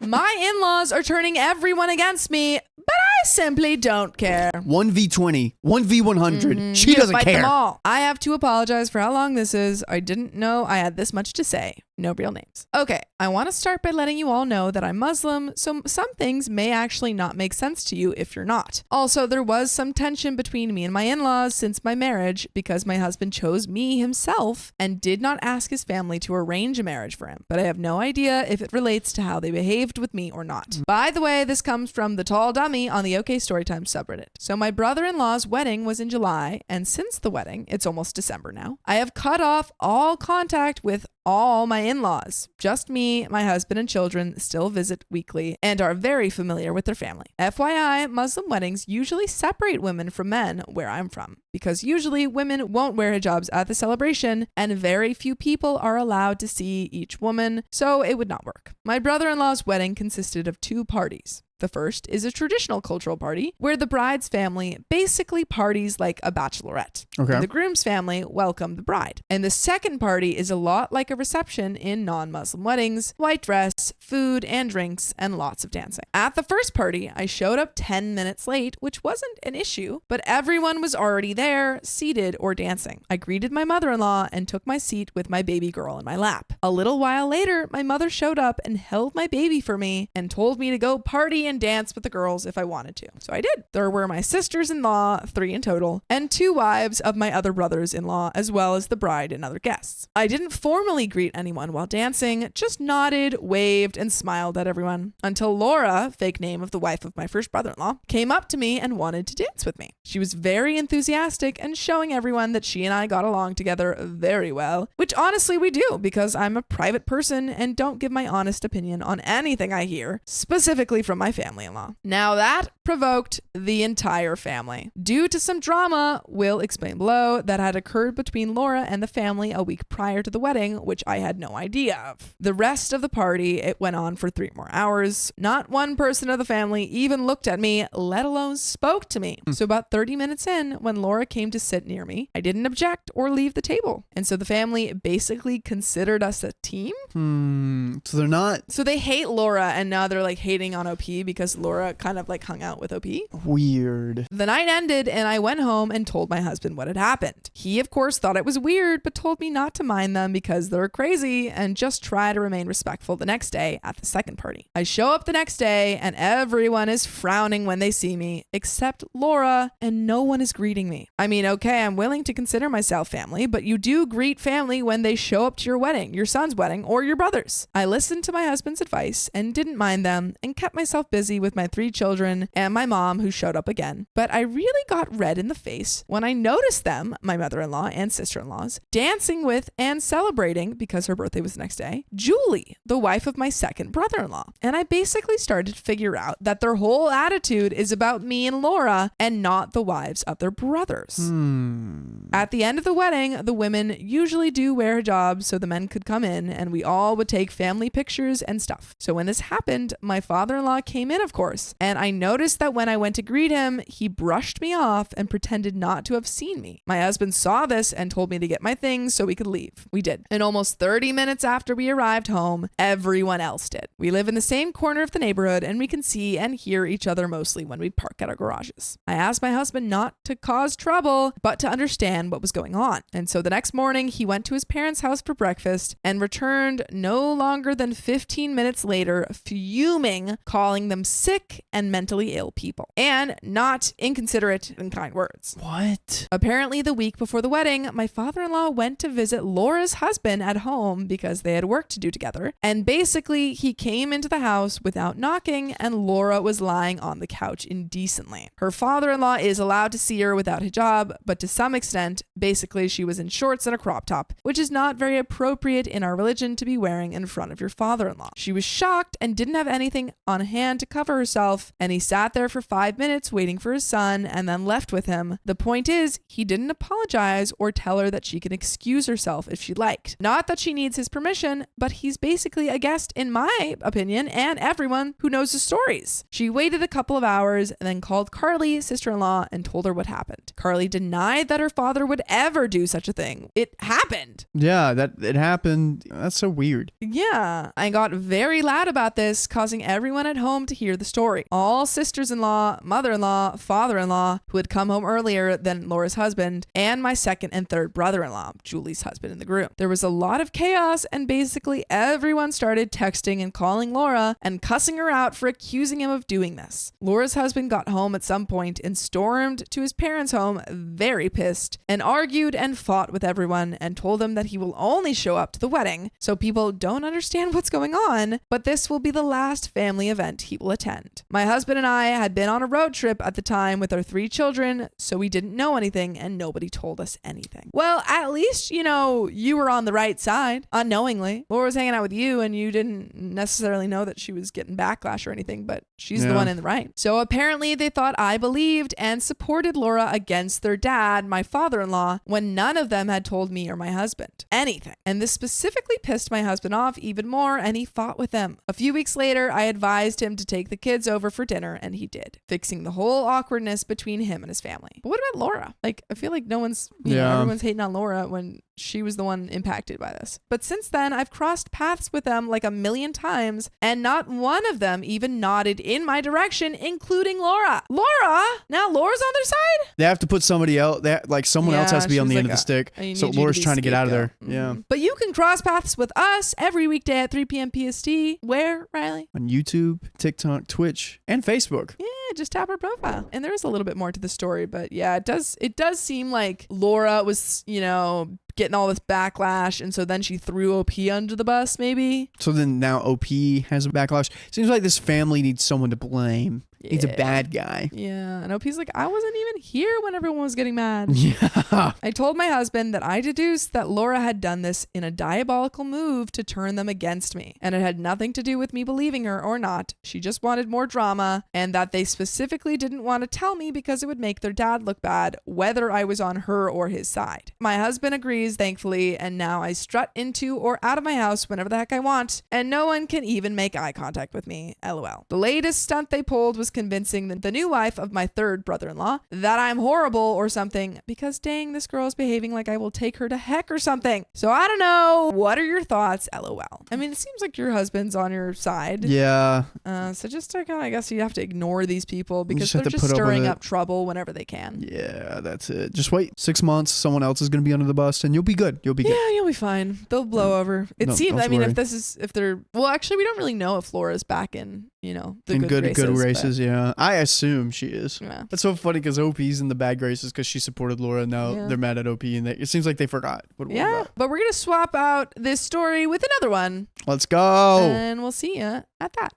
My in-laws are turning everyone against me, but I simply don't care. 1v20, 1v100. She doesn't Fight care. them all. I have to apologize for how long this is. I didn't know I had this much to say. No real names. Okay, I want to start by letting you all know that I'm Muslim, so some things may actually not make sense to you if you're not. Also, there was some tension between me and my in-laws since my marriage because my husband chose me himself and did not ask his family to arrange a marriage for him, but I have no idea if it relates to how they behaved with me or not. By the way, this comes from the tall dummy on the OK Storytime subreddit. So my brother-in-law's wedding was in July, and since the wedding, it's almost December now, I have cut off all contact with all my in-laws. Just me, my husband, and children still visit weekly and are very familiar with their family. FYI, Muslim weddings usually separate women from men where I'm from, because usually women won't wear hijabs at the celebration and very few people are allowed to see each woman, so it would not work. My brother-in-law's wedding consisted of 2 parties. The first is a traditional cultural party where the bride's family basically parties like a bachelorette. Okay. And the groom's family welcomed the bride. And the second party is a lot like a reception in non-Muslim weddings: white dress, food and drinks, and lots of dancing. At the first party, I showed up 10 minutes late, which wasn't an issue, but everyone was already there, seated or dancing. I greeted my mother-in-law and took my seat with my baby girl in my lap. A little while later, my mother showed up and held my baby for me and told me to go party and dance with the girls if I wanted to. So I did. There were my sisters-in-law, 3 in total, and 2 wives of my other brothers-in-law, as well as the bride and other guests. I didn't formally greet anyone while dancing, just nodded, waved, and smiled at everyone until Laura, fake name of the wife of my first brother-in-law, came up to me and wanted to dance with me. She was very enthusiastic and showing everyone that she and I got along together very well, which honestly we do because I'm a private person and don't give my honest opinion on anything I hear, specifically from my family-in-law. Now that provoked the entire family. Due to some drama, we'll explain below, that had occurred between Laura and the family a week prior to the wedding, which I had no idea of. The rest of the party, it went on for 3 more hours. Not one person of the family even looked at me, let alone spoke to me. So about 30 minutes in, when Laura came to sit near me, I didn't object or leave the table. And so the family basically considered us a team. So they're not... So they hate Laura and now they're like hating on OP because Laura kind of like hung out with OP. Weird. The night ended and I went home and told my husband what had happened. He of course thought it was weird, but told me not to mind them because they're crazy and just try to remain respectful the next day at the second party. I show up the next day and everyone is frowning when they see me except Laura, and no one is greeting me. I mean, okay, I'm willing to consider myself family, but you do greet family when they show up to your wedding, your son's wedding, or your brother's. I listened to my husband's advice and didn't mind them and kept myself busy with my 3 children and my mom who showed up again. But I really got red in the face when I noticed them, my mother-in-law and sister-in-laws, dancing with and celebrating, because her birthday was the next day, Julie, the wife of my second brother-in-law. And I basically started to figure out that their whole attitude is about me and Laura and not the wives of their brothers. At the end of the wedding, the women usually do wear hijabs so the men could come in and we all would take family pictures and stuff. So when this happened, my father-in-law came in, of course, and I noticed that when I went to greet him, he brushed me off and pretended not to have seen me. My husband saw this and told me to get my things so we could leave. We did. And almost 30 minutes after we arrived home, everyone else did. We live in the same corner of the neighborhood and we can see and hear each other mostly when we park at our garages. I asked my husband not to cause trouble, but to understand what was going on. And so the next morning, he went to his parents' house for breakfast and returned no longer than 15 minutes later, fuming, calling them sick and mentally ill people, and not inconsiderate and kind words. What? Apparently, the week before the wedding, my father-in-law went to visit Laura's husband at home because they had work to do together. And basically, he came into the house without knocking, and Laura was lying on the couch indecently. Her father-in-law is allowed to see her without hijab, but to some extent, basically, she was in shorts and a crop top, which is not very appropriate in our religion to be wearing in front of your father-in-law. She was shocked and didn't have anything on hand to cover herself, and he sat there for 5 minutes waiting for his son and then left with him. The point is, he didn't apologize or tell her that she can excuse herself if she liked. Not that she needs his permission, but he's basically a guest in my opinion and everyone who knows the stories. She waited a couple of hours and then called Carly, sister-in-law, and told her what happened. Carly denied that her father would ever do such a thing. It happened. Yeah, that it happened. That's so weird. Yeah, I got very loud about this, causing everyone at home to hear the story. All sisters-in-law, mother-in-law, father-in-law, who had come home earlier than Laura's husband, and my second and third brother-in-law, Julie's husband in the group. There was a lot of chaos, and basically everyone started texting and calling Laura and cussing her out for accusing him of doing this. Laura's husband got home at some point and stormed to his parents' home very pissed and argued and fought with everyone and told them that he will only show up to the wedding so people don't understand what's going on, but this will be the last family event he will attend. My husband and I had been on a road trip at the time with our 3 children, so we didn't know anything and nobody told us anything. Well, at least, you were on the right side, unknowingly. Laura was hanging out with you and you didn't necessarily know that she was getting backlash or anything, but she's the one in the right. So apparently they thought I believed and supported Laura against their dad, my father-in-law, when none of them had told me or my husband anything. And this specifically pissed my husband off even more and he fought with them. A few weeks later, I advised him to take the kids over for dinner and he did, fixing the whole awkwardness between him and his family. But what about Laura? Like, I feel like no one's, everyone's hating on Laura when she was the one impacted by this. But since then, I've crossed paths with them like a million times, and not one of them even nodded in my direction, including Laura. Laura? Now Laura's on their side? They have to put somebody else. Someone else has to be on the end of the stick. So Laura's trying to get out of there. Mm-hmm. Yeah. But you can cross paths with us every weekday at 3 p.m. PST. Where, Riley? On YouTube, TikTok, Twitch, and Facebook. Yeah, just tap our profile. And there is a little bit more to the story, but yeah, it does seem like Laura was, getting all this backlash, and so then she threw OP under the bus, maybe. So then now OP has a backlash. Seems like this family needs someone to blame. Yeah. He's a bad guy. Yeah, and OP's like, I wasn't even here when everyone was getting mad. Yeah. I told my husband that I deduced that Laura had done this in a diabolical move to turn them against me, and it had nothing to do with me believing her or not. She just wanted more drama, and that they specifically didn't want to tell me because it would make their dad look bad, whether I was on her or his side. My husband agrees, thankfully, and now I strut into or out of my house whenever the heck I want, and no one can even make eye contact with me, LOL. The latest stunt they pulled was convincing the new wife of my third brother-in-law that I'm horrible or something, because dang, this girl is behaving like I will take her to heck or something. So I don't know. What are your thoughts? LOL. I mean, it seems like your husband's on your side. Yeah. So just to kind of, I guess you have to ignore these people because they're just put up with stirring it. up trouble whenever they can. Yeah, that's it. Just wait 6 months. Someone else is going to be under the bus and you'll be good. You'll be good. Yeah, you'll be fine. They'll blow over. It seems, I mean, if they're, well, actually, we don't really know if Laura's back in, the good races. Yeah. I assume she is. Yeah. That's so funny because OP's in the bad graces because she supported Laura. Now they're mad at OP and it seems like they forgot what it was about. But we're going to swap out this story with another one. Let's go. And we'll see you at that.